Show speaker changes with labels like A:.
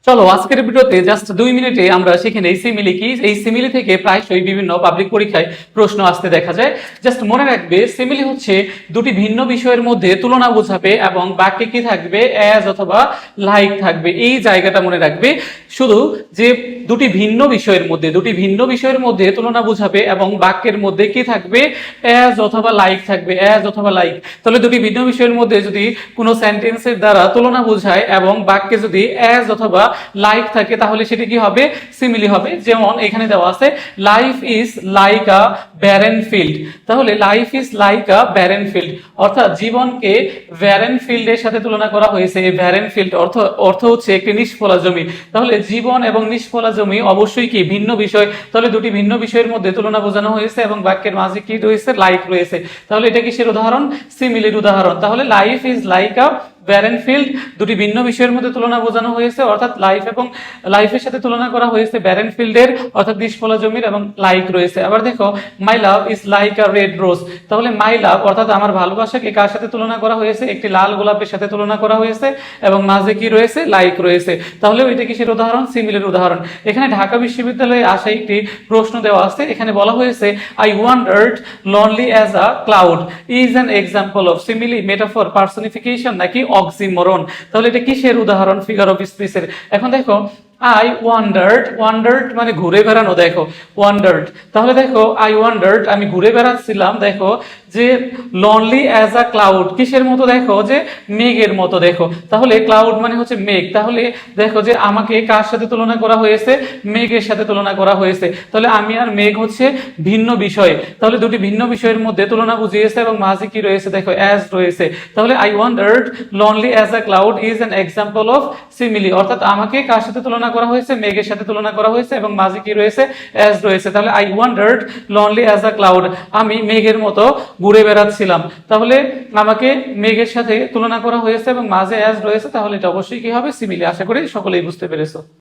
A: চলো আজকের ভিডিওতে জাস্ট 2 মিনিটে আমরা সেখানে এই সিমিলি কি, এই সিমিলি থেকে প্রায়শই বিভিন্ন পাবলিক পরীক্ষায় প্রশ্ন আসতে দেখা যায়। জাস্ট মনে রাখবে সিমিলি হচ্ছে দুটি ভিন্ন বিষয়ের মধ্যে তুলনা বোঝাবে এবং বাক্যে কি থাকবে, অ্যাজ অথবা লাইক থাকবে। এই জায়গাটা মনে রাখবে শুধু, যে দুটি ভিন্ন বিষয়ের মধ্যে তুলনা বোঝাবে এবং বাক্যের মধ্যে কি থাকবে, অ্যাজ অথবা লাইক থাকবে, অ্যাজ অথবা লাইক। তাহলে দুটি ভিন্ন বিষয়ের মধ্যে যদি কোনো সেন্টেন্সের দ্বারা তুলনা বোঝায় এবং বাক্যে যদি অ্যাজ অথবা লাইক থাকে তাহলে সেটি কি হবে, সিমিলি হবে। যেমন এখানে দেওয়া আছে life is like a barren field. তাহলে life is like a barren field অর্থাৎ জীবনকে ব্যারেন ফিল্ডের সাথে তুলনা করা হয়েছে। এই ব্যারেন ফিল্ড অর্থ হচ্ছে একটি নিষ্ফলা জমি। তাহলে জীবন এবং নিষ্ফলা জমি অবশ্যই কি ভিন্ন বিষয়। তাহলে দুটি ভিন্ন বিষয়ের মধ্যে তুলনা বোঝানো হয়েছে এবং বাক্যের মাঝে কি রয়েছে, লাইক রয়েছে। তাহলে এটা কিসের উদাহরণ, সিমিলির উদাহরণ। তাহলে life is like a barren field, দুটি ভিন্ন বিষয়ের মধ্যে তুলনা বোঝানো হয়েছে অর্থাৎ লাইফ এবং লাইফের সাথে তুলনা করা হয়েছে ব্যারেন ফিল্ডের অর্থাৎ নিষ্ফলা জমির এবং লাইক রয়েছে। আবার দেখো my love is like a red rose. তাহলে মাই লাভ অর্থাৎ আমার ভালোবাসাকে কার সাথে তুলনা করা হয়েছে, একটি লাল গোলাপের সাথে তুলনা করা হয়েছে এবং মাঝে কি রয়েছে, লাইক রয়েছে। তাহলে ওইটা কিসের উদাহরণ, সিমিলের উদাহরণ। এখানে ঢাকা বিশ্ববিদ্যালয়ে আসা একটি প্রশ্ন দেওয়া আছে। এখানে বলা হয়েছে I wandered lonely as a cloud is an example of simile, metaphor, personification নাকি অক্সিমোরন। তাহলে এটা কিসের উদাহরণ, ফিগার অফ স্পিচের। এখন দেখো আই ওয়ান্ডার্ড মানে ঘুরে বেড়ানো, দেখো ওয়ান্ডার্ড। তাহলে দেখো আই ওয়ান্ডার্ড আমি ঘুরে বেড়াচ্ছিলাম, দেখো যে লনলি অ্যাজ আ ক্লাউড কিসের মতো, দেখো যে মেঘের মতো। দেখো তাহলে ক্লাউড মানে হচ্ছে মেঘ। তাহলে দেখো যে আমাকে কার সাথে তুলনা করা হয়েছে, মেঘের সাথে তুলনা করা হয়েছে। তাহলে আমি আর মেঘ হচ্ছে ভিন্ন বিষয়। তাহলে দুটি ভিন্ন বিষয়ের মধ্যে তুলনা বুঝিয়েছে এবং মাঝে কি রয়েছে, দেখো অ্যাজ রয়েছে। তাহলে I wandered lonely as a cloud is an example of simile অর্থাৎ আমাকে কার সাথে তুলনা করা হয়েছে, মেঘের সাথে তুলনা করা হয়েছে এবং মাঝে কি রয়েছে, অ্যাজ রয়েছে। তাহলে I wandered lonely as a cloud, আমি মেঘের মতো ঘুরে বেড়াচ্ছিলাম। তাহলে আমাকে মেঘের সাথে তুলনা করা হয়েছে এবং মাঝে অ্যাজ রয়েছে। তাহলে এটা অবশ্যই কি হবে, সিমিলি। আশা করি সকলেই বুঝতে পেরেছো।